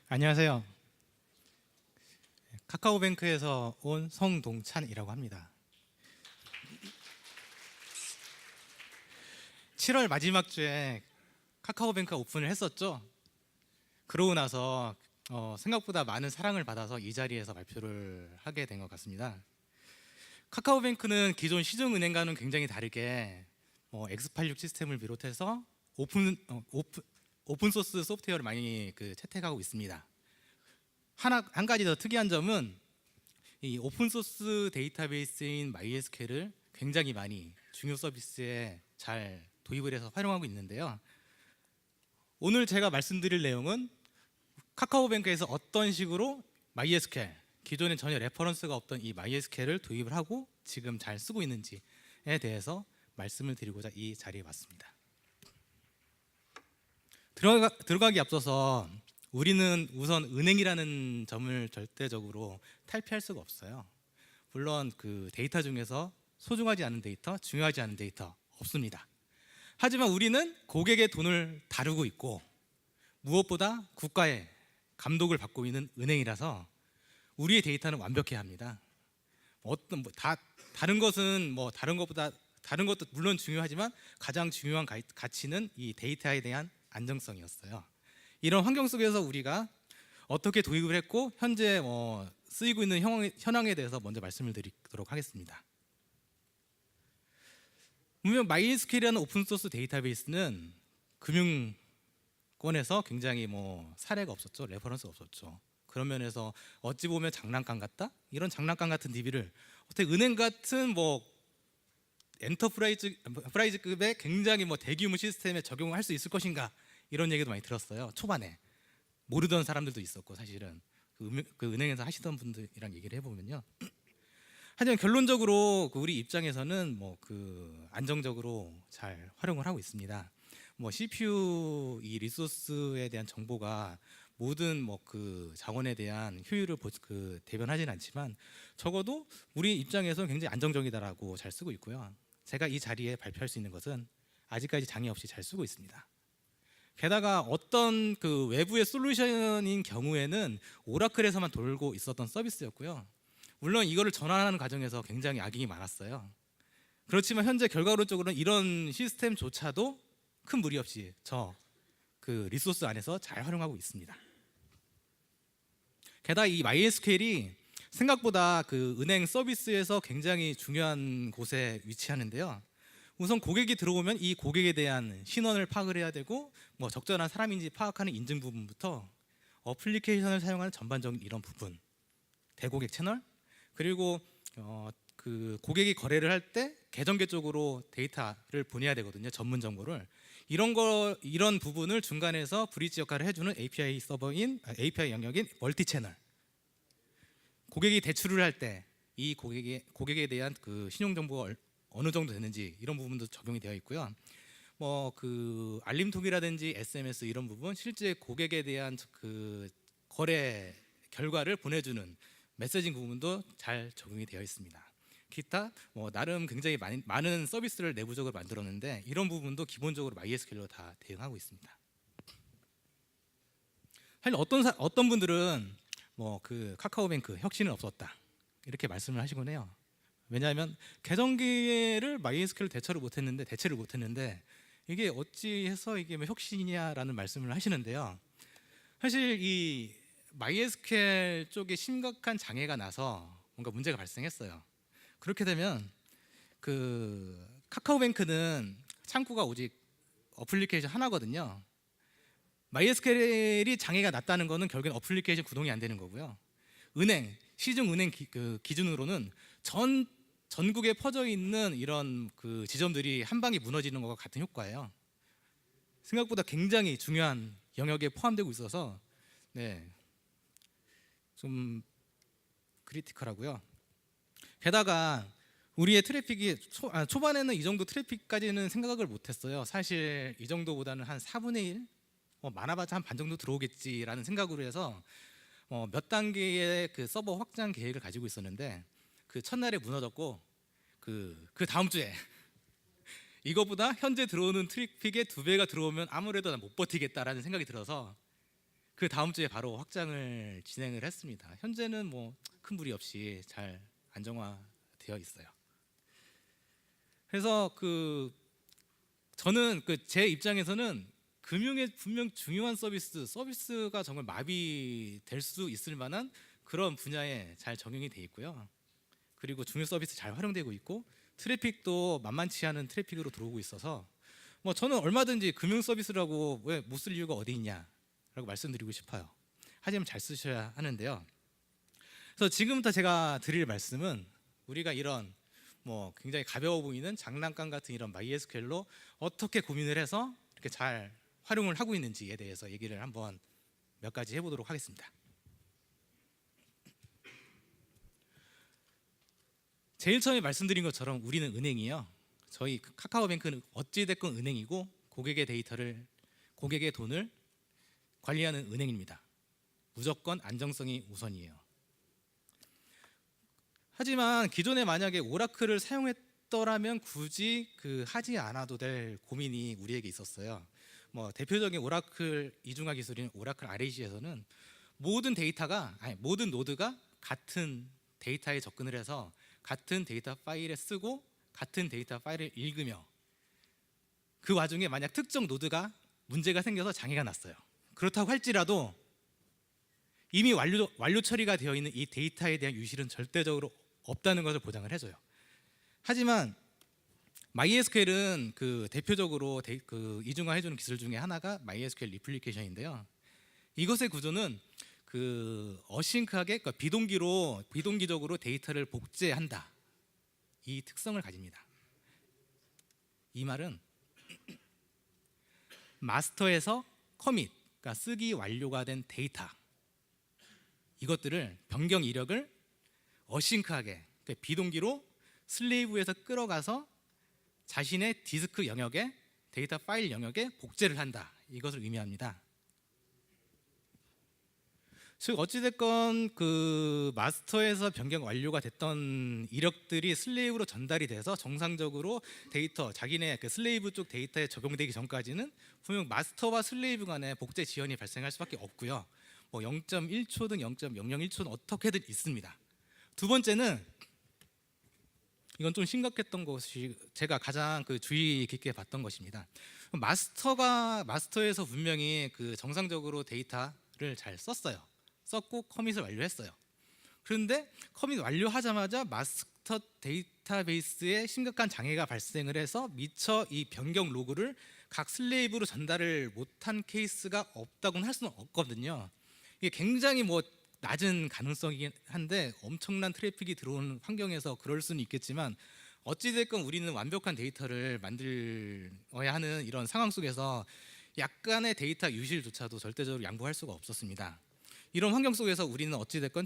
안녕하세요. 카카오뱅크에서 온 성동찬이라고 합니다. 7월 마지막 주에 카카오뱅크가 오픈을 했었죠. 그러고 나서 생각보다 많은 사랑을 받아서 이 자리에서 발표를 하게 된 것 같습니다. 카카오뱅크는 기존 시중은행과는 굉장히 다르게 X86 시스템을 비롯해서 오픈소스 소프트웨어를 많이 채택하고 있습니다. 한 가지 더 특이한 점은 이 오픈소스 데이터베이스인 MySQL을 굉장히 많이 중요 서비스에 잘 도입을 해서 활용하고 있는데요. 오늘 제가 말씀드릴 내용은 카카오뱅크에서 어떤 식으로 MySQL, 기존에 전혀 레퍼런스가 없던 이 MySQL을 도입을 하고 지금 잘 쓰고 있는지에 대해서 말씀을 드리고자 이 자리에 왔습니다. 들어가기 앞서서 우리는 우선 은행이라는 점을 절대적으로 탈피할 수가 없어요. 물론 그 데이터 중에서 소중하지 않은 데이터, 중요하지 않은 데이터 없습니다. 하지만 우리는 고객의 돈을 다루고 있고 무엇보다 국가의 감독을 받고 있는 은행이라서 우리의 데이터는 완벽해야 합니다. 다른 것은 다른 것도 물론 중요하지만 가장 중요한 가치는 이 데이터에 대한 안정성이었어요. 이런 환경 속에서 우리가 어떻게 도입을 했고 현재 쓰이고 있는 현황에 대해서 먼저 말씀을 드리도록 하겠습니다. 분명 MySQL이라는 오픈소스 데이터베이스는 금융권에서 굉장히 사례가 없었죠. 레퍼런스가 없었죠. 그런 면에서 어찌 보면 장난감 같다? 이런 장난감 같은 DB를 어떻게 은행 같은 엔터프라이즈급의 굉장히 대규모 시스템에 적용할 수 있을 것인가? 이런 얘기도 많이 들었어요. 초반에 모르던 사람들도 있었고 사실은 그 은행에서 하시던 분들이랑 얘기를 해보면요. 하지만 결론적으로 우리 입장에서는 안정적으로 잘 활용을 하고 있습니다. CPU 이 리소스에 대한 정보가 모든 그 자원에 대한 효율을 대변하지는 않지만 적어도 우리 입장에서는 굉장히 안정적이다라고 잘 쓰고 있고요. 제가 이 자리에 발표할 수 있는 것은 아직까지 장애 없이 잘 쓰고 있습니다. 게다가 어떤 외부의 솔루션인 경우에는 오라클에서만 돌고 있었던 서비스였고요. 물론 이거를 전환하는 과정에서 굉장히 악영이 많았어요. 그렇지만 현재 결과론적으로는 이런 시스템조차도 큰 무리 없이 리소스 안에서 잘 활용하고 있습니다. 게다가 이 MySQL이 생각보다 은행 서비스에서 굉장히 중요한 곳에 위치하는데요. 우선 고객이 들어오면 이 고객에 대한 신원을 파악을 해야 되고 적절한 사람인지 파악하는 인증 부분부터 어플리케이션을 사용하는 전반적인 이런 부분, 대고객 채널, 그리고 고객이 거래를 할 때 계정계 쪽으로 데이터를 보내야 되거든요. 전문 정보를. 이런 부분을 중간에서 브리지 역할을 해주는 API 영역인 멀티 채널. 고객이 대출을 할 때 이 고객에 대한 신용 정보가 어느 정도 되는지 이런 부분도 적용이 되어 있고요. 알림톡이라든지 SMS 이런 부분, 실제 고객에 대한 거래 결과를 보내주는 메시징 부분도 잘 적용이 되어 있습니다. 기타 나름 굉장히 많은 서비스를 내부적으로 만들었는데 이런 부분도 기본적으로 MySQL로 다 대응하고 있습니다. 사실 어떤 분들은 카카오뱅크 혁신은 없었다 이렇게 말씀을 하시곤 해요. 왜냐하면 계정기를 MySQL 대체를 못했는데 이게 어찌해서 이게 혁신이냐라는 말씀을 하시는데요. 사실 이 MySQL 쪽에 심각한 장애가 나서 뭔가 문제가 발생했어요. 그렇게 되면 카카오뱅크는 창구가 오직 어플리케이션 하나거든요. MySQL이 장애가 났다는 것은 결국엔 어플리케이션 구동이 안 되는 거고요. 시중은행 기준으로는 전국에 퍼져 있는 이런 지점들이 한 방에 무너지는 것과 같은 효과예요. 생각보다 굉장히 중요한 영역에 포함되고 있어서 좀 크리티컬하고요. 게다가 우리의 트래픽이 초반에는 이 정도 트래픽까지는 생각을 못했어요. 사실 이 정도보다는 한 4분의 1, 많아봤자 한 반 정도 들어오겠지라는 생각으로 해서 몇 단계의 서버 확장 계획을 가지고 있었는데 첫날에 무너졌고 그 다음 주에 이거보다 현재 들어오는 트래픽의 2배가 들어오면 아무래도 못 버티겠다라는 생각이 들어서 그 다음 주에 바로 확장을 진행을 했습니다. 현재는 뭐 큰 무리 없이 잘 안정화되어 있어요. 그래서 저는 제 입장에서는 금융의 분명 중요한 서비스가 정말 마비될 수 있을 만한 그런 분야에 잘 적용이 돼 있고요. 그리고 중요 서비스 잘 활용되고 있고 트래픽도 만만치 않은 트래픽으로 들어오고 있어서 뭐 저는 얼마든지 금융 서비스라고 왜 못 쓸 이유가 어디 있냐라고 말씀드리고 싶어요. 하지만 잘 쓰셔야 하는데요. 그래서 지금부터 제가 드릴 말씀은 우리가 이런 뭐 굉장히 가벼워 보이는 장난감 같은 이런 MySQL로 어떻게 고민을 해서 이렇게 잘 활용을 하고 있는지에 대해서 얘기를 한번 몇 가지 해보도록 하겠습니다. 제일 처음에 말씀드린 것처럼 우리는 은행이요. 저희 카카오뱅크는 어찌됐건 은행이고 고객의 돈을 관리하는 은행입니다. 무조건 안정성이 우선이에요. 하지만 기존에 만약에 오라클을 사용했더라면 굳이 하지 않아도 될 고민이 우리에게 있었어요. 뭐 대표적인 오라클 이중화 기술인 오라클 RAC에서는 모든 노드가 같은 데이터에 접근을 해서 같은 데이터 파일에 쓰고 같은 데이터 파일을 읽으며 그 와중에 만약 특정 노드가 문제가 생겨서 장애가 났어요. 그렇다고 할지라도 이미 완료 처리가 되어 있는 이 데이터에 대한 유실은 절대적으로 없다는 것을 보장을 해줘요. 하지만 MySQL은 대표적으로 이중화해주는 기술 중에 하나가 MySQL 리플리케이션인데요. 이것의 구조는 어싱크하게 비동기적으로 데이터를 복제한다. 이 특성을 가집니다. 이 말은 마스터에서 커밋, 그러니까 쓰기 완료가 된 데이터 이것들을 변경 이력을 어싱크하게 비동기로 슬레이브에서 끌어가서 자신의 디스크 영역에 데이터 파일 영역에 복제를 한다. 이것을 의미합니다. 즉 어찌됐건 마스터에서 변경 완료가 됐던 이력들이 슬레이브로 전달이 돼서 정상적으로 자기네 슬레이브 쪽 데이터에 적용되기 전까지는 분명 마스터와 슬레이브 간에 복제 지연이 발생할 수밖에 없고요. 뭐 0.1초든 0.001초든 어떻게든 있습니다. 두 번째는 이건 좀 심각했던 것이 제가 가장 주의 깊게 봤던 것입니다. 마스터에서 분명히 정상적으로 데이터를 잘 썼고 커밋을 완료했어요. 그런데 커밋 완료하자마자 마스터 데이터베이스에 심각한 장애가 발생을 해서 미처 이 변경 로그를 각 슬레이브로 전달을 못한 케이스가 없다고는 할 수는 없거든요. 이게 굉장히 낮은 가능성이긴 한데 엄청난 트래픽이 들어오는 환경에서 그럴 수는 있겠지만 어찌됐건 우리는 완벽한 데이터를 만들어야 하는 이런 상황 속에서 약간의 데이터 유실조차도 절대적으로 양보할 수가 없었습니다. 이런 환경 속에서 우리는 어찌됐건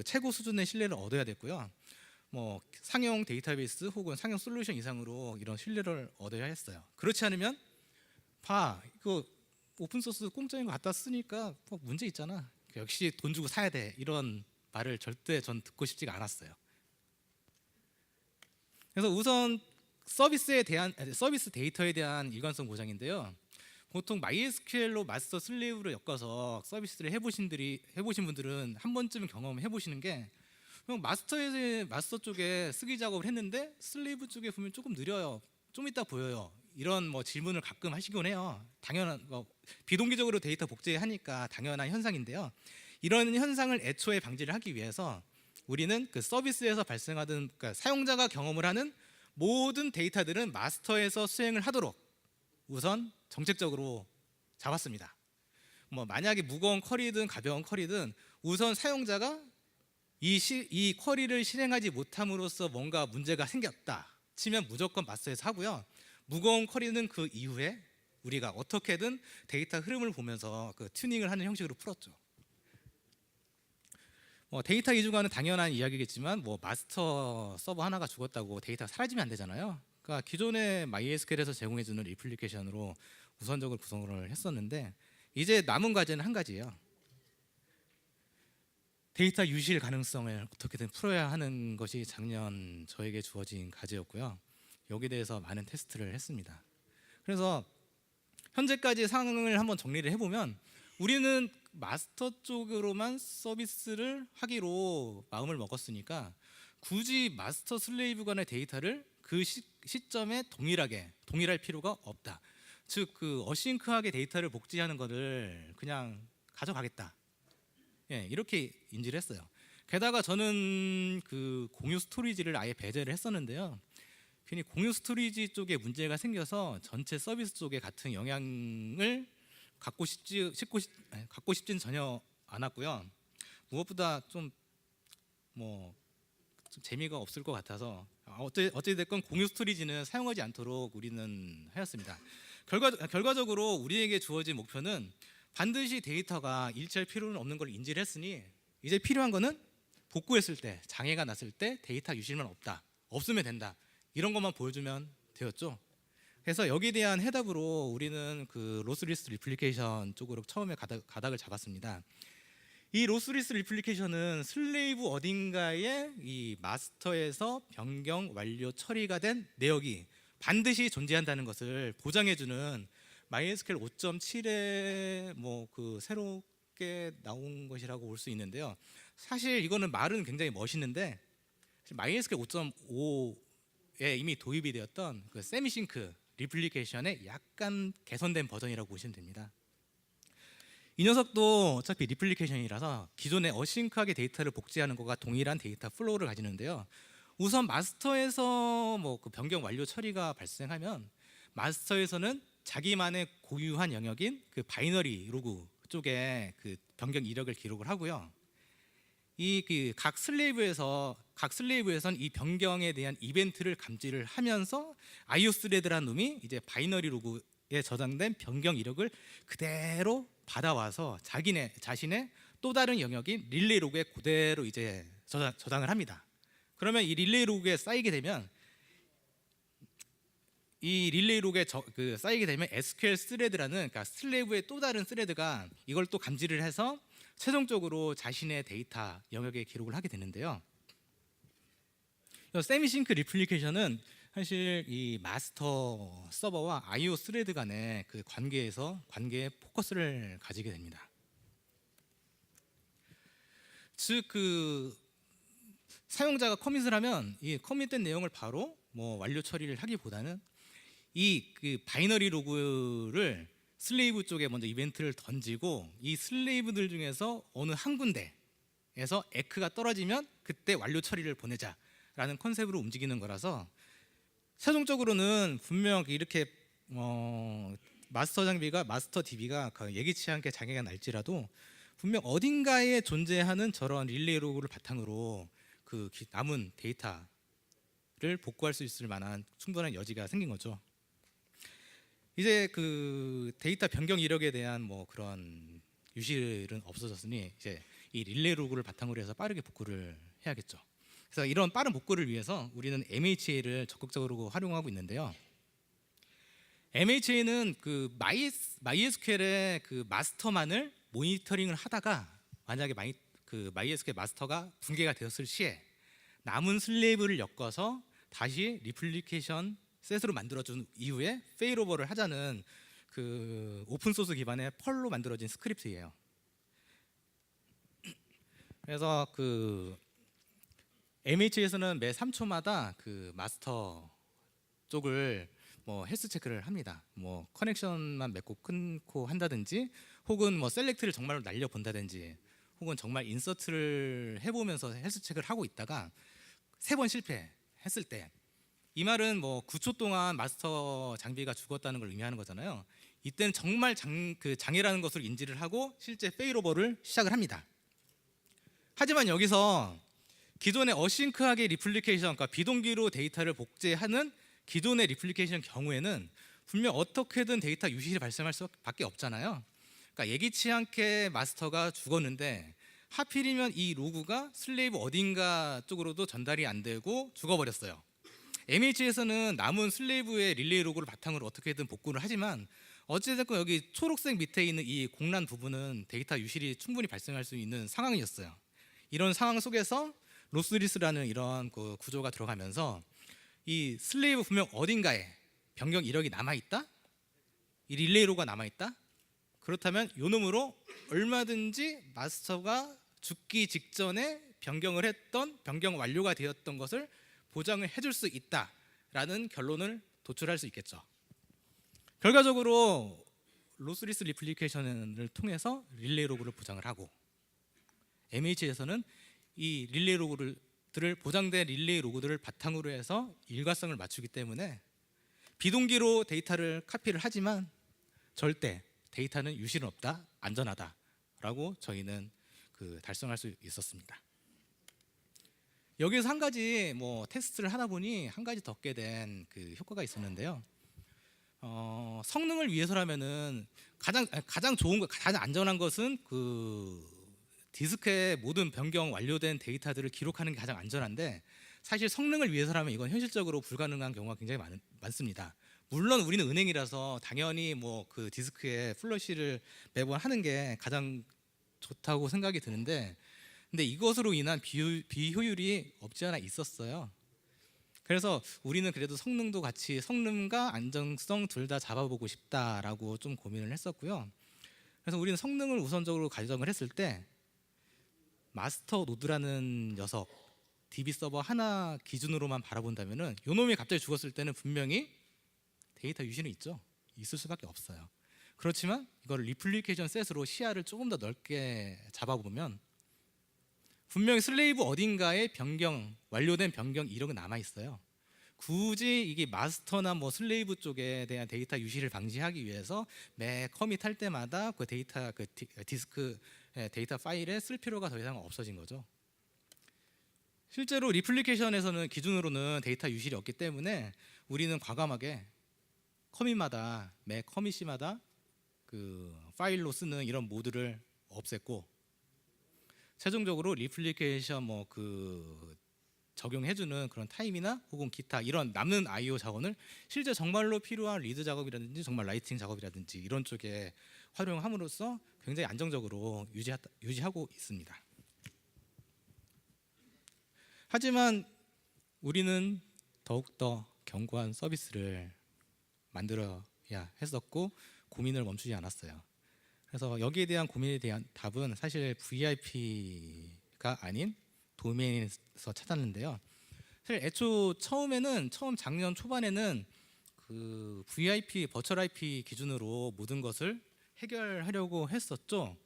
최고 수준의 신뢰를 얻어야 됐고요. 뭐 상용 데이터베이스 혹은 상용 솔루션 이상으로 이런 신뢰를 얻어야 했어요. 그렇지 않으면 이거 오픈소스 공짜인 거 갖다 쓰니까 문제 있잖아. 역시 돈 주고 사야 돼. 이런 말을 절대 전 듣고 싶지가 않았어요. 그래서 우선 서비스 데이터에 대한 일관성 보장인데요. 보통 MySQL로 마스터 슬레이브로 엮어서 서비스를 해보신 분들은 한 번쯤은 경험해 보시는 게 마스터 쪽에 쓰기 작업을 했는데 슬레이브 쪽에 보면 조금 느려요. 좀 이따 보여요. 이런 질문을 가끔 하시곤 해요. 당연한 비동기적으로 데이터 복제하니까 당연한 현상인데요. 이런 현상을 애초에 방지를 하기 위해서 우리는 서비스에서 발생하던 사용자가 경험을 하는 모든 데이터들은 마스터에서 수행을 하도록 우선 정책적으로 잡았습니다. 만약에 무거운 쿼리든 가벼운 쿼리든 우선 사용자가 이 쿼리를 실행하지 못함으로써 뭔가 문제가 생겼다 치면 무조건 마스터에서 하고요. 무거운 쿼리는 그 이후에 우리가 어떻게든 데이터 흐름을 보면서 튜닝을 하는 형식으로 풀었죠. 데이터 이중화는 당연한 이야기겠지만 마스터 서버 하나가 죽었다고 데이터가 사라지면 안 되잖아요. 그러니까 기존의 MySQL에서 제공해주는 리플리케이션으로 우선적으로 구성을 했었는데 이제 남은 과제는 한 가지예요. 데이터 유실 가능성을 어떻게든 풀어야 하는 것이 작년 저에게 주어진 과제였고요. 여기에 대해서 많은 테스트를 했습니다. 그래서 현재까지 상황을 한번 정리를 해보면 우리는 마스터 쪽으로만 서비스를 하기로 마음을 먹었으니까 굳이 마스터 슬레이브 간의 데이터를 그 시점에 동일할 필요가 없다. 즉 그 어싱크하게 데이터를 복제하는 것을 그냥 가져가겠다. 예, 이렇게 인지를 했어요. 게다가 저는 그 공유 스토리지를 아예 배제를 했었는데요. 괜히 공유 스토리지 쪽에 문제가 생겨서 전체 서비스 쪽에 같은 영향을 갖고 싶진 전혀 않았고요. 무엇보다 좀 재미가 없을 것 같아서 어찌 됐건 공유 스토리지는 사용하지 않도록 우리는 하였습니다. 결과적으로 우리에게 주어진 목표는 반드시 데이터가 일치할 필요는 없는 걸 인지를 했으니 이제 필요한 거는 복구했을 때 장애가 났을 때 데이터 유실만 없으면 된다. 이런 것만 보여주면 되었죠. 그래서 여기에 대한 해답으로 우리는 그 로스리스 리플리케이션 쪽으로 처음에 가닥을 잡았습니다. 이 로스리스 리플리케이션은 슬레이브 어딘가에 이 마스터에서 변경 완료 처리가 된 내역이 반드시 존재한다는 것을 보장해주는 MySQL 5.7에 그 새롭게 나온 것이라고 볼 수 있는데요. 사실 이거는 말은 굉장히 멋있는데 MySQL 5.5에 이미 도입이 되었던 그 세미싱크 리플리케이션의 약간 개선된 버전이라고 보시면 됩니다. 이 녀석도 어차피 리플리케이션이라서 기존의 어싱크하게 데이터를 복제하는 것과 동일한 데이터 플로우를 가지는데요. 우선 마스터에서 그 변경 완료 처리가 발생하면 마스터에서는 자기만의 고유한 영역인 그 바이너리 로그 쪽에 그 변경 이력을 기록을 하고요. 이 각 슬레이브에선 이 변경에 대한 이벤트를 감지를 하면서 IO 스레드라는 놈이 이제 바이너리 로그에 저장된 변경 이력을 그대로 받아와서 자신의 또 다른 영역인 릴레이 로그에 그대로 이제 저장을 합니다. 그러면 이 릴레이 로그에 쌓이게 되면 SQL 스레드라는, 그러니까 슬레이브의 또 다른 스레드가 이걸 또 감지를 해서 최종적으로 자신의 데이터 영역에 기록을 하게 되는데요. 세미싱크 리플리케이션은 사실 이 마스터 서버와 IO 스레드 간의 그 관계에 포커스를 가지게 됩니다. 즉 그 사용자가 커밋을 하면 이 커밋된 내용을 바로 완료 처리를 하기보다는 이 그 바이너리 로그를 슬레이브 쪽에 먼저 이벤트를 던지고 이 슬레이브들 중에서 어느 한 군데에서 에크가 떨어지면 그때 완료 처리를 보내자라는 컨셉으로 움직이는 거라서 최종적으로는 분명 이렇게 마스터 DB가 예기치 않게 장애가 날지라도 분명 어딘가에 존재하는 저런 릴레이 로그를 바탕으로 그 남은 데이터를 복구할 수 있을 만한 충분한 여지가 생긴 거죠. 이제 그 데이터 변경 이력에 대한 그런 유실은 없어졌으니 이제 이 릴레이 로그를 바탕으로 해서 빠르게 복구를 해야겠죠. 그래서 이런 빠른 복구를 위해서 우리는 MHA를 적극적으로 활용하고 있는데요. MHA는 그 MySQL의 그 마스터만을 모니터링을 하다가 만약에 MySQL 마스터가 붕괴가 되었을 시에 남은 슬레이브를 엮어서 다시 리플리케이션 셋으로 만들어준 이후에 페일오버를 하자는 그 오픈소스 기반의 펄로 만들어진 스크립트예요. 그래서 그 MH에서는 매 3초마다 그 마스터 쪽을 헬스 체크를 합니다. 커넥션만 맺고 끊고 한다든지, 혹은 셀렉트를 정말로 날려 본다든지, 혹은 정말 인서트를 해보면서 헬스 체크를 하고 있다가 3번 실패했을 때, 이 말은 9초 동안 마스터 장비가 죽었다는 걸 의미하는 거잖아요. 이때는 정말 장애라는 것을 인지를 하고 실제 페일오버를 시작을 합니다. 하지만 여기서 기존의 어싱크하게 리플리케이션, 그러니까 비동기로 데이터를 복제하는 기존의 리플리케이션 경우에는 분명 어떻게든 데이터 유실이 발생할 수밖에 없잖아요. 그러니까 예기치 않게 마스터가 죽었는데 하필이면 이 로그가 슬레이브 어딘가 쪽으로도 전달이 안 되고 죽어버렸어요. MH에서는 남은 슬레이브의 릴레이 로그를 바탕으로 어떻게든 복구를 하지만 어찌됐건 여기 초록색 밑에 있는 이 공란 부분은 데이터 유실이 충분히 발생할 수 있는 상황이었어요. 이런 상황 속에서 로스리스라는 이런 그 구조가 들어가면서 이 슬레이브 분명 어딘가에 변경 이력이 남아있다? 이 릴레이 로그가 남아있다? 그렇다면 요 놈으로 얼마든지 마스터가 죽기 직전에 변경 완료가 되었던 것을 보장을 해줄 수 있다라는 결론을 도출할 수 있겠죠. 결과적으로 로스리스 리플리케이션을 통해서 릴레이 로그를 보장을 하고, MH에서는 이 릴레이 로그들을 보장된 릴레이 로그들을 바탕으로 해서 일관성을 맞추기 때문에 비동기로 데이터를 카피를 하지만 절대 데이터는 유실은 없다, 안전하다라고 저희는 달성할 수 있었습니다. 여기서 한 가지 테스트를 하다 보니 한 가지 더 얻게 된 효과가 있었는데요. 성능을 위해서라면은 가장 좋은 것, 가장 안전한 것은 디스크에 모든 변경 완료된 데이터들을 기록하는 게 가장 안전한데, 사실 성능을 위해서라면 이건 현실적으로 불가능한 경우가 굉장히 많습니다. 물론 우리는 은행이라서 당연히 디스크에 플러시를 매번 하는 게 가장 좋다고 생각이 드는데, 근데 이것으로 인한 비효율이 없지 않아 있었어요. 그래서 우리는 그래도 성능도 같이, 성능과 안정성 둘 다 잡아보고 싶다라고 좀 고민을 했었고요. 그래서 우리는 성능을 우선적으로 가정을 했을 때 마스터 노드라는 녀석, DB 서버 하나 기준으로만 바라본다면은 요 놈이 갑자기 죽었을 때는 분명히 데이터 유실은 있을 수밖에 없어요. 그렇지만 이걸 리플리케이션 셋으로 시야를 조금 더 넓게 잡아보면 분명히 슬레이브 어딘가에 완료된 변경 이력은 남아 있어요. 굳이 이게 마스터나 슬레이브 쪽에 대한 데이터 유실을 방지하기 위해서 매 커밋할 때마다 그 데이터 디스크 데이터 파일에 쓸 필요가 더 이상 없어진 거죠. 실제로 리플리케이션에서는 기준으로는 데이터 유실이 없기 때문에 우리는 과감하게 매 커밋마다 파일로 쓰는 이런 모드를 없앴고, 최종적으로 리플리케이션 적용해주는 그런 타임이나 혹은 기타 이런 남는 I/O 자원을 실제 정말로 필요한 리드 작업이라든지 정말 라이팅 작업이라든지 이런 쪽에 활용함으로써 굉장히 안정적으로 유지하고 있습니다. 하지만 우리는 더욱더 견고한 서비스를 만들어야 했었고 고민을 멈추지 않았어요. 그래서 여기에 대한 고민에 대한 답은 사실 VIP가 아닌 도메인에서 찾았는데요. 사실 처음 작년 초반에는 VIP 버추얼 IP 기준으로 모든 것을 해결하려고 했었죠.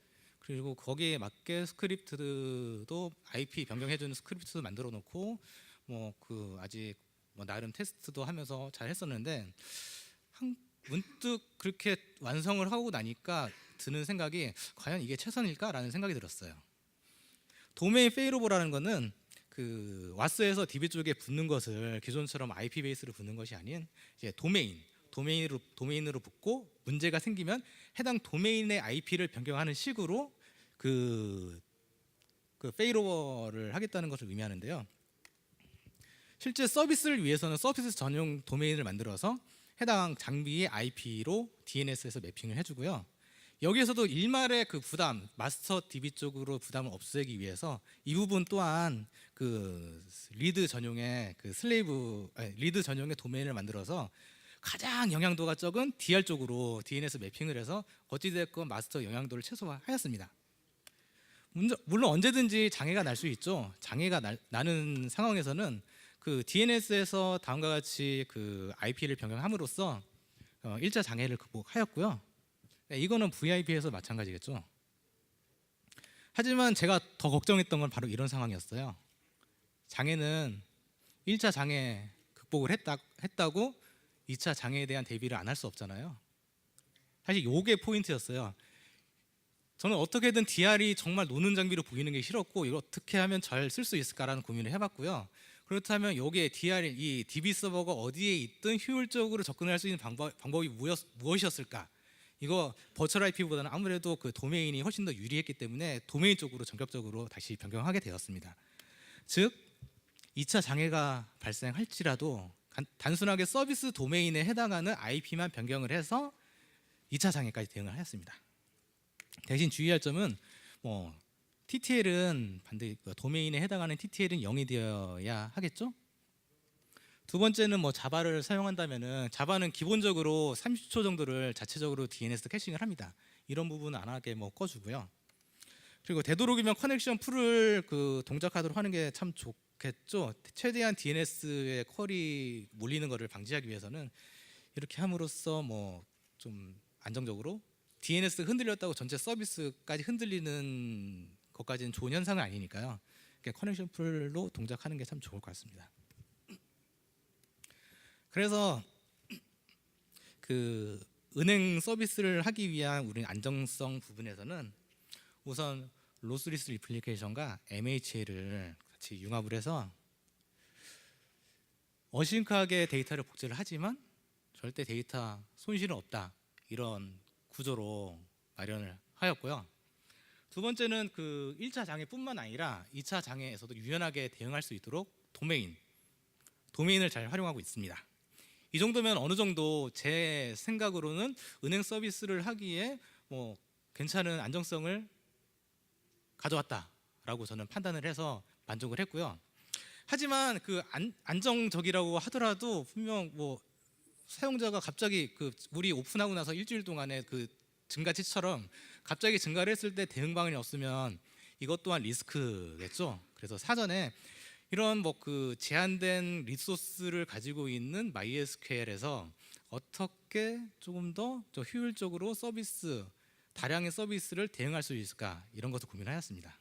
그리고 거기에 맞게 스크립트도 IP 변경해주는 스크립트도 만들어 놓고 아직 나름 테스트도 하면서 잘 했었는데, 문득 그렇게 완성을 하고 나니까 드는 생각이 과연 이게 최선일까라는 생각이 들었어요. 도메인 페일오버라는 거는 와스에서 DB 쪽에 붙는 것을 기존처럼 IP 베이스로 붙는 것이 아닌 이제 도메인으로 붙고 문제가 생기면 해당 도메인의 IP를 변경하는 식으로 페일오버를 하겠다는 것을 의미하는데요. 실제 서비스를 위해서는 서비스 전용 도메인을 만들어서 해당 장비의 IP로 DNS에서 매핑을 해주고요. 여기에서도 일말의 마스터 DB 쪽으로 부담을 없애기 위해서 이 부분 또한 리드 전용의 리드 전용의 도메인을 만들어서 가장 영향도가 적은 DR 쪽으로 DNS 매핑을 해서 어찌됐건 마스터 영향도를 최소화하였습니다. 물론 언제든지 장애가 날 수 있죠. 장애가 나는 상황에서는 DNS에서 다음과 같이 IP를 변경함으로써 1차 장애를 극복하였고요. 이거는 VIP에서 마찬가지겠죠. 하지만 제가 더 걱정했던 건 바로 이런 상황이었어요. 장애는 1차 장애 극복을 했다고 2차 장애에 대한 대비를 안 할 수 없잖아요. 사실 이게 포인트였어요. 저는 어떻게든 DR이 정말 노는 장비로 보이는 게 싫었고 이거 어떻게 하면 잘 쓸 수 있을까라는 고민을 해봤고요. 그렇다면 여기에 이 DB 서버가 어디에 있든 효율적으로 접근할 수 있는 방법이 무엇이었을까? 이거 버추얼 IP보다는 아무래도 도메인이 훨씬 더 유리했기 때문에 도메인 쪽으로 전격적으로 다시 변경하게 되었습니다. 즉 2차 장애가 발생할지라도 단순하게 서비스 도메인에 해당하는 IP만 변경을 해서 2차 장애까지 대응을 하였습니다. 대신 주의할 점은 TTL은 반드시 도메인에 해당하는 TTL은 0이 되어야 하겠죠. 두 번째는 자바를 사용한다면은 자바는 기본적으로 30초 정도를 자체적으로 DNS 캐싱을 합니다. 이런 부분은 안 하게 뭐 꺼주고요. 그리고 되도록이면 커넥션 풀을 그 동작하도록 하는 게 참 좋겠죠. 최대한 DNS에 퀄이 몰리는 것을 방지하기 위해서는 이렇게 함으로써 뭐 좀 안정적으로 DNS 흔들렸다고 전체 서비스까지 흔들리는 것까지는 좋은 현상은 아니니까요. 커넥션 풀로 동작하는 게 참 좋을 것 같습니다. 그래서 그 은행 서비스를 하기 위한 우리 안정성 부분에서는 우선 로스리스 리플리케이션과 MHA를 같이 융합을 해서 어싱크하게 데이터를 복제를 하지만 절대 데이터 손실은 없다, 이런 구조로 마련을 하였고요. 두 번째는 그 1차 장애뿐만 아니라 2차 장애에서도 유연하게 대응할 수 있도록 도메인을 잘 활용하고 있습니다. 이 정도면 어느 정도 제 생각으로는 은행 서비스를 하기에 뭐 괜찮은 안정성을 가져왔다라고 저는 판단을 해서 만족을 했고요. 하지만 그 안정적이라고 하더라도 분명 뭐 사용자가 갑자기 그 우리 오픈하고 나서 일주일 동안에 그 증가치처럼 갑자기 증가를 했을 때 대응 방안이 없으면 이것 또한 리스크겠죠. 그래서 사전에 이런 뭐 그 제한된 리소스를 가지고 있는 MySQL에서 어떻게 조금 더 효율적으로 다량의 서비스를 대응할 수 있을까, 이런 것도 고민하였습니다.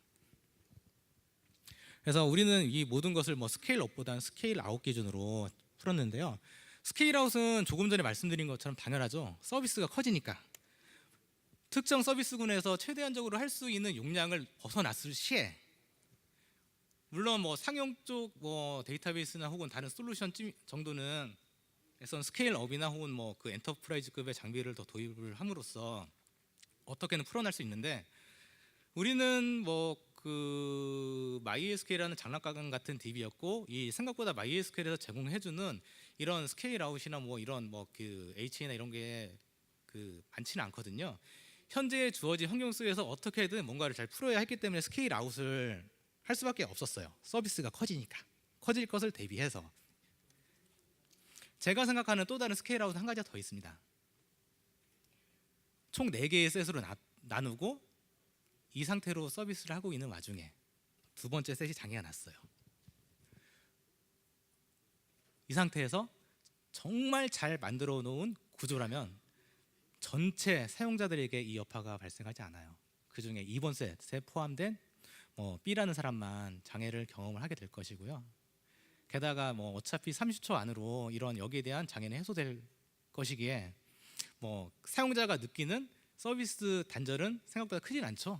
그래서 우리는 이 모든 것을 뭐 스케일업보다는 스케일아웃 기준으로 풀었는데요. 스케일아웃은 조금 전에 말씀드린 것처럼 당연하죠. 서비스가 커지니까 특정 서비스군에서 최대한적으로 할 수 있는 용량을 벗어났을 시에, 물론 뭐 상용 쪽 뭐 데이터베이스나 혹은 다른 솔루션 정도는 스케일업이나 혹은 뭐 그 엔터프라이즈급의 장비를 더 도입을 함으로써 어떻게는 풀어낼 수 있는데, 우리는 뭐 그 MySQL이라는 장난감 같은 DB였고, 이 생각보다 MySQL에서 제공해주는 이런 스케일아웃이나 뭐 이런 뭐 그 HA나 이런 게 그 많지는 않거든요. 현재 주어진 환경 속에서 어떻게든 뭔가를 잘 풀어야 했기 때문에 스케일아웃을 할 수밖에 없었어요. 서비스가 커질 것을 대비해서. 제가 생각하는 또 다른 스케일아웃은 한 가지가 더 있습니다. 총 4개의 셋으로 나누고 이 상태로 서비스를 하고 있는 와중에 두 번째 셋이 장애가 났어요. 이 상태에서 정말 잘 만들어 놓은 구조라면 전체 사용자들에게 이 여파가 발생하지 않아요. 그 중에 이번 셋에 포함된 뭐 B라는 사람만 장애를 경험을 하게 될 것이고요. 게다가 뭐 어차피 30초 안으로 이런 여기에 대한 장애는 해소될 것이기에 뭐 사용자가 느끼는 서비스 단절은 생각보다 크진 않죠.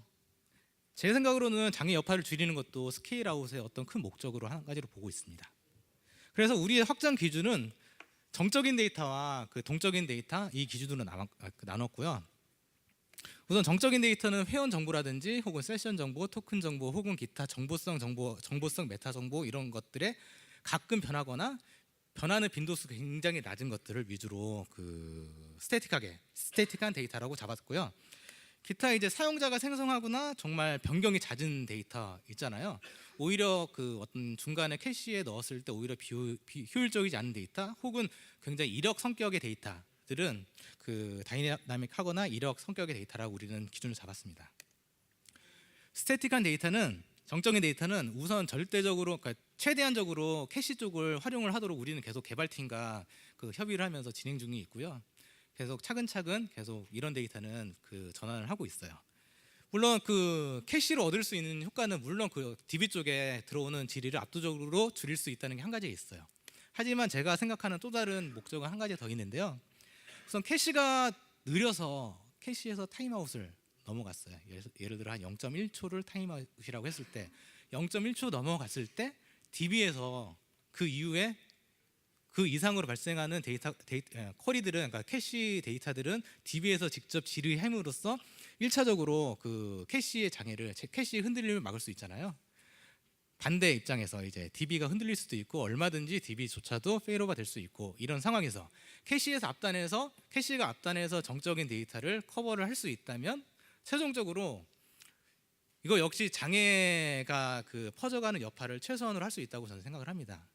제 생각으로는 장애 여파를 줄이는 것도 스케일아웃의 어떤 큰 목적으로 한 가지로 보고 있습니다. 그래서 우리의 확장 기준은 정적인 데이터와 그 동적인 데이터, 이 기준으로 나눴고요. 우선 정적인 데이터는 회원 정보라든지 혹은 세션 정보, 토큰 정보, 혹은 기타 정보성 메타 정보, 이런 것들에 가끔 변하거나 변하는 빈도수 굉장히 낮은 것들을 위주로 그 스태틱한 데이터라고 잡았고요. 기타 이제 사용자가 생성하거나 정말 변경이 잦은 데이터 있잖아요. 오히려 그 어떤 중간에 캐시에 넣었을 때 오히려 비효율적이지 않은 데이터, 혹은 굉장히 이력 성격의 데이터들은 그 다이나믹하거나 이력 성격의 데이터라고 우리는 기준을 잡았습니다. 스태틱한 데이터는, 정적인 데이터는 우선 절대적으로, 그러니까 최대한적으로 캐시 쪽을 활용을 하도록 우리는 계속 개발팀과 그 협의를 하면서 진행 중에 있고요. 계속 차근차근 계속 이런 데이터는 그 전환을 하고 있어요. 물론 그 캐시로 얻을 수 있는 효과는 물론 그 DB 쪽에 들어오는 질의를 압도적으로 줄일 수 있다는 게 한 가지 있어요. 하지만 제가 생각하는 또 다른 목적은 한 가지 더 있는데요. 우선 캐시가 느려서 캐시에서 타임아웃을 넘어갔어요. 예를 들어 한 0.1초를 타임아웃이라고 했을 때 0.1초 넘어갔을 때 DB에서 그 이후에 그 이상으로 발생하는 쿼리들은, 그러니까 캐시 데이터들은 DB에서 직접 질의함으로써 1차적으로 그 캐시의 장애를, 캐시의 흔들림을 막을 수 있잖아요. 반대 입장에서 이제 DB가 흔들릴 수도 있고 얼마든지 DB조차도 페일오버가 될 수 있고, 이런 상황에서 캐시가 앞단에서 정적인 데이터를 커버를 할 수 있다면 최종적으로 이거 역시 장애가 그 퍼져가는 여파를 최소한으로 할 수 있다고 저는 생각을 합니다.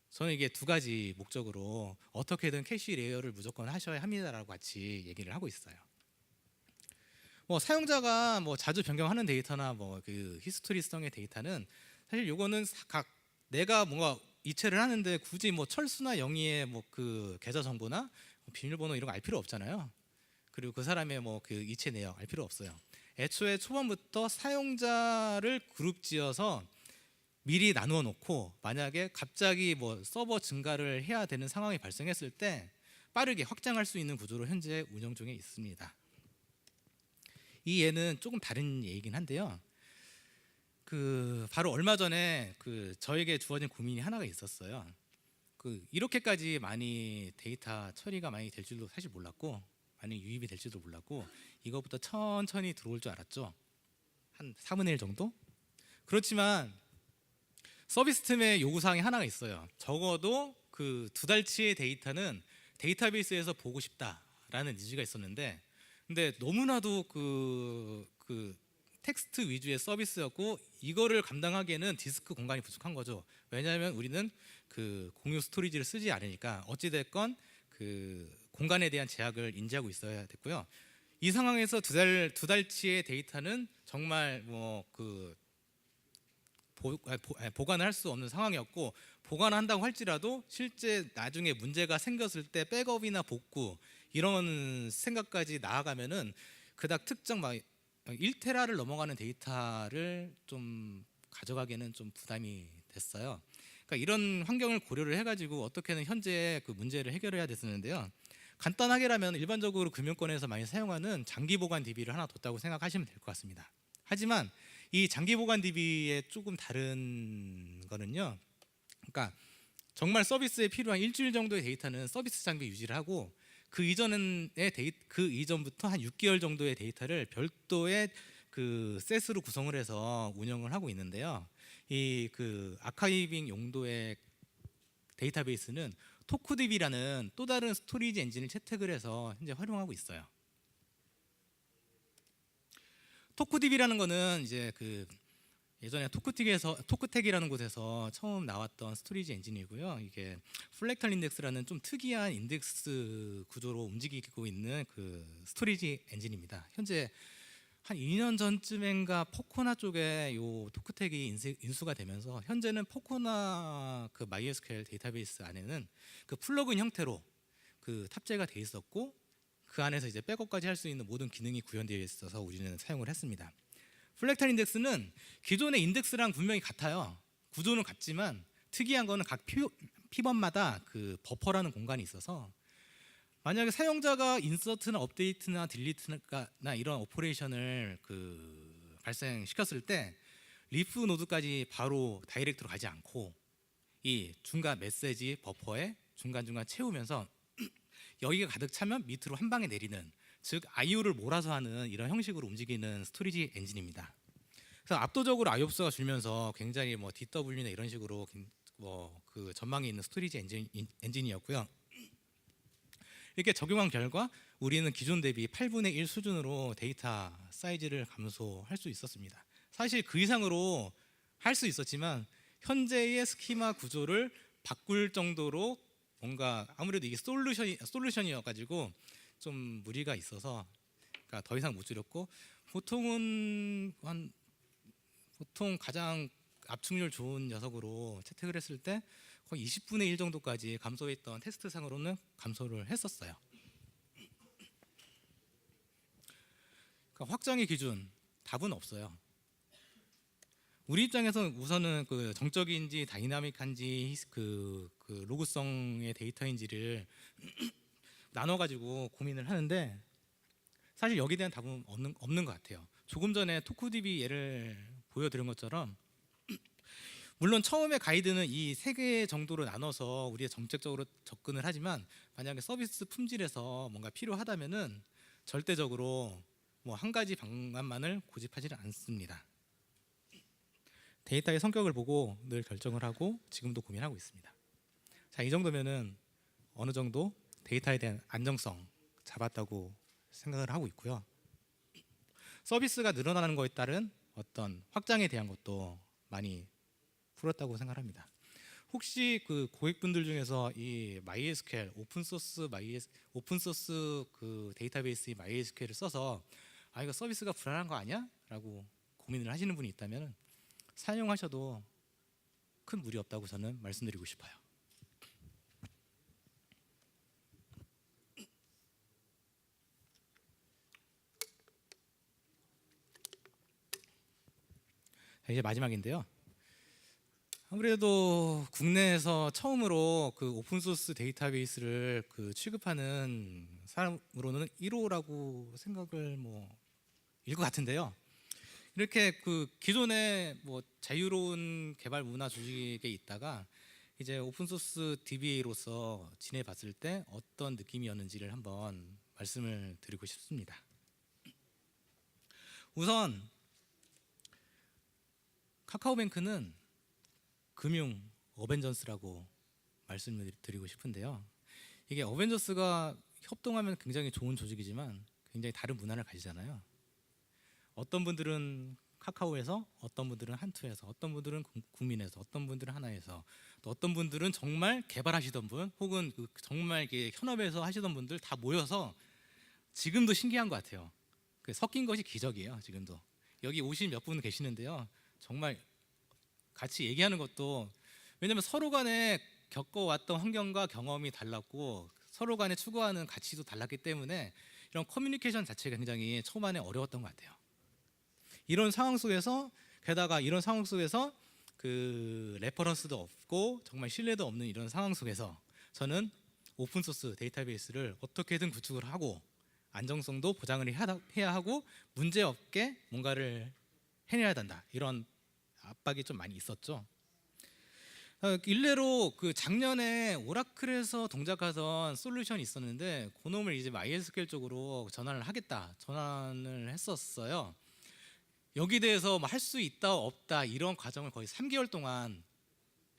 저는 이게 두 가지 목적으로 어떻게든 캐시 레이어를 무조건 하셔야 합니다라고 같이 얘기를 하고 있어요. 뭐 사용자가 뭐 자주 변경하는 데이터나 뭐 그 히스토리성의 데이터는 사실 요거는 각 내가 뭔가 이체를 하는데 굳이 뭐 철수나 영희의 뭐 그 계좌 정보나 비밀번호 이런 거 알 필요 없잖아요. 그리고 그 사람의 뭐 그 이체 내역 알 필요 없어요. 애초에 초반부터 사용자를 그룹 지어서 미리 나누어 놓고 만약에 갑자기 뭐 서버 증가를 해야 되는 상황이 발생했을 때 빠르게 확장할 수 있는 구조로 현재 운영 중에 있습니다. 이 예는 조금 다른 예이긴 한데요. 그 바로 얼마 전에 그 저에게 주어진 고민이 하나가 있었어요. 그 이렇게까지 많이 데이터 처리가 많이 될 줄도 사실 몰랐고, 많이 유입이 될 줄도 몰랐고, 이거부터 천천히 들어올 줄 알았죠. 한 4분의 1 정도? 그렇지만 서비스 팀의 요구사항이 하나가 있어요. 적어도 그 2달치의 데이터는 데이터베이스에서 보고 싶다라는 니즈가 있었는데, 근데 너무나도 그 텍스트 위주의 서비스였고 이거를 감당하기에는 디스크 공간이 부족한 거죠. 왜냐하면 우리는 그 공유 스토리지를 쓰지 않으니까 어찌됐건 그 공간에 대한 제약을 인지하고 있어야 됐고요. 이 상황에서 두 달치의 데이터는 정말 뭐 그 보관을 할 수 없는 상황이었고, 보관한다고 할지라도 실제 나중에 문제가 생겼을 때 백업이나 복구 이런 생각까지 나아가면은 그닥 특정 막 1테라를 넘어가는 데이터를 좀 가져가기에는 좀 부담이 됐어요. 그러니까 이런 환경을 고려를 해가지고 어떻게든 현재 그 문제를 해결해야 됐었는데요. 간단하게라면 일반적으로 금융권에서 많이 사용하는 장기 보관 DB를 하나 뒀다고 생각하시면 될 것 같습니다. 하지만 이 장기 보관 DB의 조금 다른 거는요. 그러니까 정말 서비스에 필요한 일주일 정도의 데이터는 서비스 장비 유지를 하고 그 이전부터 한 6개월 정도의 데이터를 별도의 그 셋으로 구성을 해서 운영을 하고 있는데요. 이 그 아카이빙 용도의 데이터베이스는 토쿠DB라는 또 다른 스토리지 엔진을 채택을 해서 현재 활용하고 있어요. 토쿠DB라는 거는 이제 그 예전에 토크텍이라는 곳에서 처음 나왔던 스토리지 엔진이고요. 이게 플렉탈 인덱스라는 좀 특이한 인덱스 구조로 움직이고 있는 그 스토리지 엔진입니다. 현재 한 2년 전쯤인가 포코나 쪽에 요 토크텍이 인수가 되면서 현재는 포코나 그 MySQL 데이터베이스 안에는 그 플러그인 형태로 그 탑재가 돼 있었고, 그 안에서 이제 백업까지 할 수 있는 모든 기능이 구현되어 있어서 우리는 사용을 했습니다. 플렉탈 인덱스는 기존의 인덱스랑 분명히 같아요. 구조는 같지만 특이한 거는 각 피번마다 그 버퍼라는 공간이 있어서 만약에 사용자가 인서트나 업데이트나 딜리트나 이런 오퍼레이션을 그 발생시켰을 때 리프 노드까지 바로 다이렉트로 가지 않고 이 중간 메시지 버퍼에 중간중간 채우면서 여기가 가득 차면 밑으로 한 방에 내리는, 즉 IO를 몰아서 하는 이런 형식으로 움직이는 스토리지 엔진입니다. 그래서 압도적으로 IO 수가 줄면서 굉장히 뭐 DW나 이런 식으로 뭐 그 전망이 있는 스토리지 엔진이었고요. 이렇게 적용한 결과 우리는 기존 대비 8분의 1 수준으로 데이터 사이즈를 감소할 수 있었습니다. 사실 그 이상으로 할 수 있었지만 현재의 스키마 구조를 바꿀 정도로 뭔가 아무래도 이게 솔루션이어가지고 좀 무리가 있어서 그러니까 더 이상 못 줄였고, 보통 가장 압축률 좋은 녀석으로 채택을 했을 때 거의 20분의 1 정도까지 감소했던 테스트상으로는 감소를 했었어요. 그러니까 확장의 기준 답은 없어요. 우리 입장에서는 우선은 그 정적인지 다이나믹한지 그 로그성의 데이터인지를 나눠가지고 고민을 하는데 사실 여기에 대한 답은 없는 것 같아요. 조금 전에 토쿠DB 예를 보여드린 것처럼 물론 처음에 가이드는 이 3개 정도로 나눠서 우리가 정책적으로 접근을 하지만 만약에 서비스 품질에서 뭔가 필요하다면은 절대적으로 뭐 한 가지 방안만을 고집하지는 않습니다. 데이터의 성격을 보고 늘 결정을 하고 지금도 고민하고 있습니다. 자, 이 정도면은 어느 정도 데이터에 대한 안정성 잡았다고 생각을 하고 있고요. 서비스가 늘어나는 것에 따른 어떤 확장에 대한 것도 많이 풀었다고 생각합니다. 혹시 그 고객분들 중에서 이 MySQL 오픈소스 그 데이터베이스 MySQL을 써서 아 이거 서비스가 불안한 거 아니야? 라고 고민을 하시는 분이 있다면 사용하셔도 큰 무리 없다고 저는 말씀드리고 싶어요. 이제 마지막인데요. 아무래도 국내에서 처음으로 그 오픈소스 데이터베이스를 그 취급하는 사람으로는 1호라고 생각을 일 것 같은데요. 이렇게 그 기존의 자유로운 개발 문화 조직에 있다가 이제 오픈소스 DBA로서 지내봤을 때 어떤 느낌이었는지를 한번 말씀을 드리고 싶습니다. 우선 카카오뱅크는 금융 어벤져스라고 말씀을 드리고 싶은데요. 이게 어벤져스가 협동하면 굉장히 좋은 조직이지만 굉장히 다른 문화를 가지잖아요. 어떤 분들은 카카오에서, 어떤 분들은 한투에서, 어떤 분들은 국민에서, 어떤 분들은 하나에서, 또 어떤 분들은 정말 개발하시던 분, 혹은 정말 현업에서 하시던 분들 다 모여서 지금도 신기한 것 같아요. 섞인 것이 기적이에요. 지금도 여기 오신 몇 분 계시는데요. 정말 같이 얘기하는 것도, 왜냐하면 서로 간에 겪어왔던 환경과 경험이 달랐고 서로 간에 추구하는 가치도 달랐기 때문에 이런 커뮤니케이션 자체가 굉장히 초반에 어려웠던 것 같아요. 이런 상황 속에서, 게다가 이런 상황 속에서 그 레퍼런스도 없고 정말 신뢰도 없는 이런 상황 속에서 저는 오픈소스 데이터베이스를 어떻게든 구축을 하고 안정성도 보장을 해야 하고 문제없게 뭔가를 해내야 된다, 이런 압박이 좀 많이 있었죠. 일례로 그 작년에 오라클에서 동작하던 솔루션이 있었는데 그놈을 이제 MySQL 쪽으로 전환을 했었어요. 여기 대해서 할 수 있다 없다 이런 과정을 거의 3개월 동안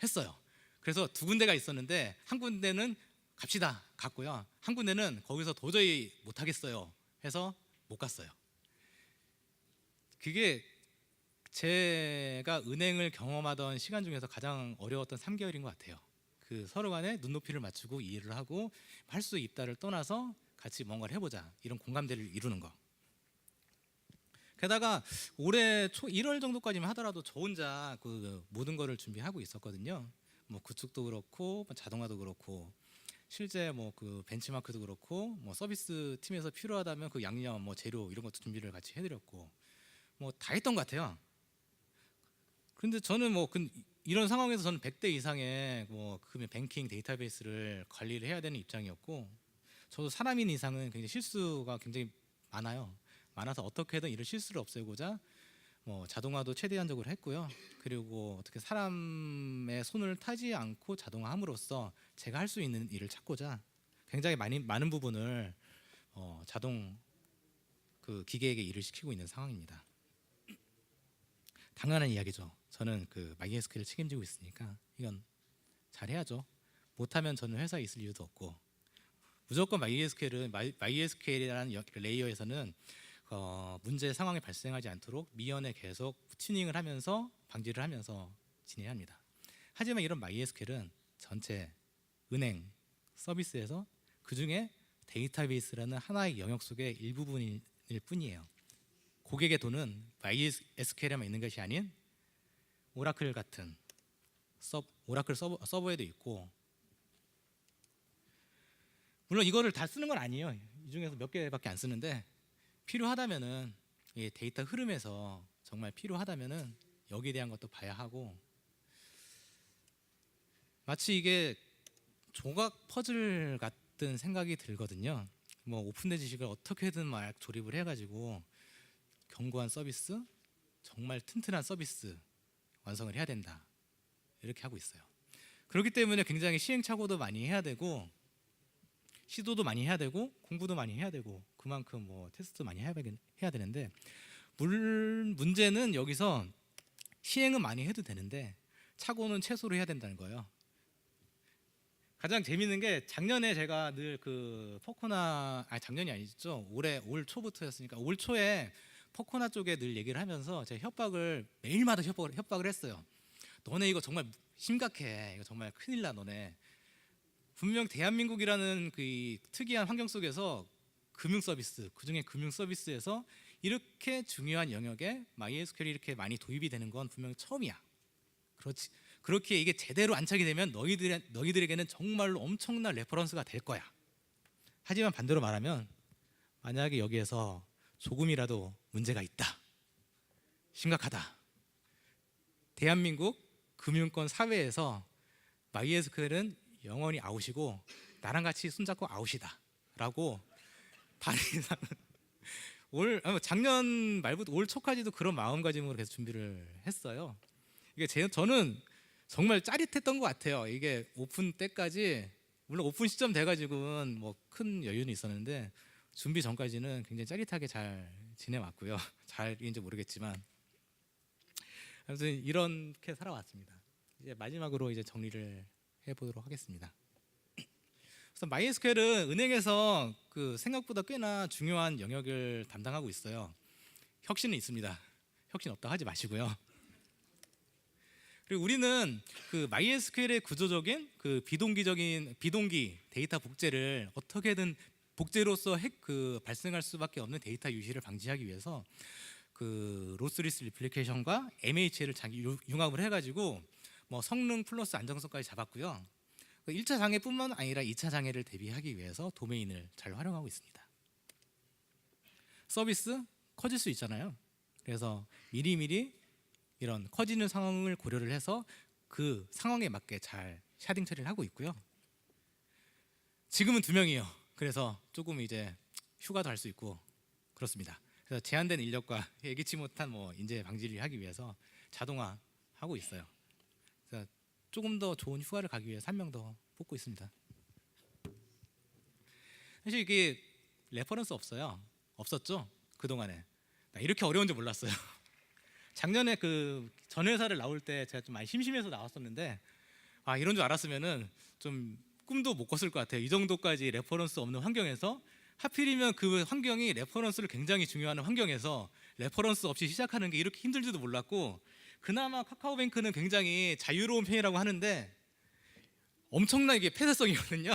했어요. 그래서 두 군데가 있었는데 한 군데는 갑시다 갔고요, 한 군데는 거기서 도저히 못 하겠어요 해서 못 갔어요. 그게 제가 은행을 경험하던 시간 중에서 가장 어려웠던 3개월인 것 같아요. 그 서로 간에 눈높이를 맞추고 이해를 하고 할 수 있다를 떠나서 같이 뭔가를 해보자, 이런 공감대를 이루는 거. 게다가 올해 초 1월 정도까지만 하더라도 저 혼자 그 모든 거를 준비하고 있었거든요. 구축도 그렇고 자동화도 그렇고 실제 그 벤치마크도 그렇고 서비스 팀에서 필요하다면 그 양념 재료 이런 것도 준비를 같이 해드렸고 다 했던 것 같아요. 그런데 저는 이런 상황에서 저는 100대 이상의 뱅킹 데이터베이스를 관리를 해야 되는 입장이었고, 저도 사람인 이상은 굉장히 실수가 굉장히 많아서 어떻게든 이런 실수를 없애고자 자동화도 최대한적으로 했고요. 그리고 어떻게 사람의 손을 타지 않고 자동화함으로써 제가 할 수 있는 일을 찾고자 굉장히 많은 부분을 자동 그 기계에게 일을 시키고 있는 상황입니다. 당연한 이야기죠. 저는 그 MySQL을 책임지고 있으니까 이건 잘해야죠. 못하면 저는 회사에 있을 이유도 없고, 무조건 MySQL이라는 레이어에서는 문제 상황이 발생하지 않도록 미연에 계속 튜닝을 하면서 방지를 하면서 진행해야 합니다. 하지만 이런 MySQL은 전체 은행 서비스에서 그 중에 데이터베이스라는 하나의 영역 속의 일부분일 뿐이에요. 고객의 돈은 MySQL에만 있는 것이 아닌 오라클 같은 오라클 서버에도 있고, 물론 이거를 다 쓰는 건 아니에요. 이 중에서 몇 개밖에 안 쓰는데 필요하다면은 이 데이터 흐름에서 정말 필요하다면은 여기에 대한 것도 봐야 하고, 마치 이게 조각 퍼즐 같은 생각이 들거든요. 오픈된 지식을 어떻게든 막 조립을 해가지고 견고한 서비스, 정말 튼튼한 서비스 완성을 해야 된다, 이렇게 하고 있어요. 그렇기 때문에 굉장히 시행착오도 많이 해야 되고 시도도 많이 해야 되고 공부도 많이 해야 되고 그만큼 테스트 많이 해야 되는데, 문제는 여기서 시행은 많이 해도 되는데 착오는 최소로 해야 된다는 거예요. 가장 재밌는 게 작년에 제가 늘 작년이 아니죠. 올 초부터였으니까 올 초에 포코나 쪽에 늘 얘기를 하면서 제가 매일마다 협박을 했어요. 너네 이거 정말 심각해. 이거 정말 큰일 나. 너네 분명 대한민국이라는 그 특이한 환경 속에서 금융 서비스, 그중에 금융 서비스에서 이렇게 중요한 영역에 MySQL이 이렇게 많이 도입이 되는 건 분명히 처음이야. 그렇지. 그렇게 이게 제대로 안착이 되면 너희들에게는 정말로 엄청난 레퍼런스가 될 거야. 하지만 반대로 말하면 만약에 여기에서 조금이라도 문제가 있다. 심각하다. 대한민국 금융권 사회에서 MySQL은 영원히 아웃이고 나랑 같이 손잡고 아웃이다 라고 반이상 작년 말부터 올 초까지도 그런 마음가짐으로 계속 준비를 했어요. 이게 저는 정말 짜릿했던 것 같아요. 이게 오픈 때까지, 물론 오픈 시점 돼가지고는 뭐 큰 여유는 있었는데 준비 전까지는 굉장히 짜릿하게 잘 지내왔고요. 잘인지 모르겠지만 아무튼 이렇게 살아왔습니다. 이제 마지막으로 이제 정리를 해보도록 하겠습니다. 그래서 MySQL은 은행에서 그 생각보다 꽤나 중요한 영역을 담당하고 있어요. 혁신은 있습니다. 혁신 없다 하지 마시고요. 그리고 우리는 그 MySQL의 구조적인 그 비동기 데이터 복제를 어떻게든 복제로서 발생할 수밖에 없는 데이터 유실을 방지하기 위해서 그 로스리스 리플리케이션과 MHL을 융합을 해가지고 뭐 성능 플러스 안정성까지 잡았고요. 1차 장애뿐만 아니라 2차 장애를 대비하기 위해서 도메인을 잘 활용하고 있습니다. 서비스 커질 수 있잖아요. 그래서 미리미리 이런 커지는 상황을 고려를 해서 그 상황에 맞게 잘 샤딩 처리를 하고 있고요. 지금은 2명이에요. 그래서 조금 이제 휴가도 할 수 있고 그렇습니다. 그래서 제한된 인력과 예기치 못한 뭐 인재 방지를 하기 위해서 자동화하고 있어요. 그래서 조금 더 좋은 휴가를 가기 위해서 1명 더 뽑고 있습니다. 사실 이게 레퍼런스 없었죠? 그동안에. 나 이렇게 어려운 줄 몰랐어요. 작년에 그 전 회사를 나올 때 제가 좀 많이 심심해서 나왔었는데 이런 줄 알았으면은 좀 꿈도 못 꿨을 것 같아요. 이 정도까지 레퍼런스 없는 환경에서, 하필이면 그 환경이 레퍼런스를 굉장히 중요하는 환경에서 레퍼런스 없이 시작하는 게 이렇게 힘들지도 몰랐고, 그나마 카카오뱅크는 굉장히 자유로운 편이라고 하는데 엄청나게 폐쇄성이거든요.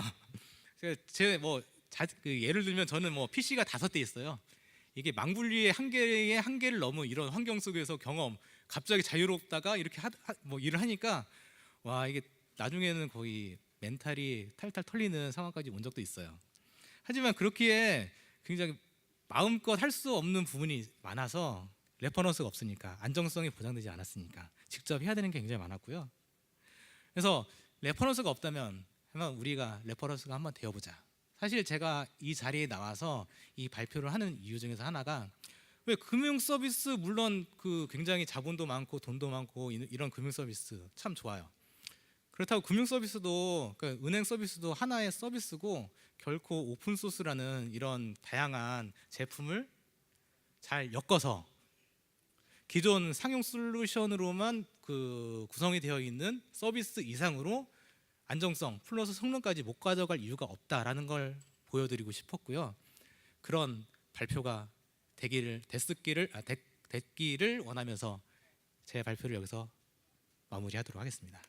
예를 들면 저는 뭐 PC가 5대 있어요. 이게 망분리의 한계를 넘은 이런 환경 속에서 갑자기 자유롭다가 이렇게 일을 하니까 와, 이게 나중에는 거의 멘탈이 탈탈 털리는 상황까지 온 적도 있어요. 하지만 그렇기에 굉장히 마음껏 할 수 없는 부분이 많아서, 레퍼런스가 없으니까, 안정성이 보장되지 않았으니까 직접 해야 되는 게 굉장히 많았고요. 그래서 레퍼런스가 없다면 우리가 레퍼런스가 한번 되어보자. 사실 제가 이 자리에 나와서 이 발표를 하는 이유 중에서 하나가, 왜 금융 서비스, 물론 그 굉장히 자본도 많고 돈도 많고 이런 금융 서비스 참 좋아요. 그렇다고 금융 서비스도, 그러니까 은행 서비스도 하나의 서비스고, 결코 오픈 소스라는 이런 다양한 제품을 잘 엮어서 기존 상용 솔루션으로만 구성이 되어 있는 서비스 이상으로 안정성 플러스 성능까지 못 가져갈 이유가 없다라는 걸 보여드리고 싶었고요. 그런 발표가 됐기를 원하면서 제 발표를 여기서 마무리하도록 하겠습니다.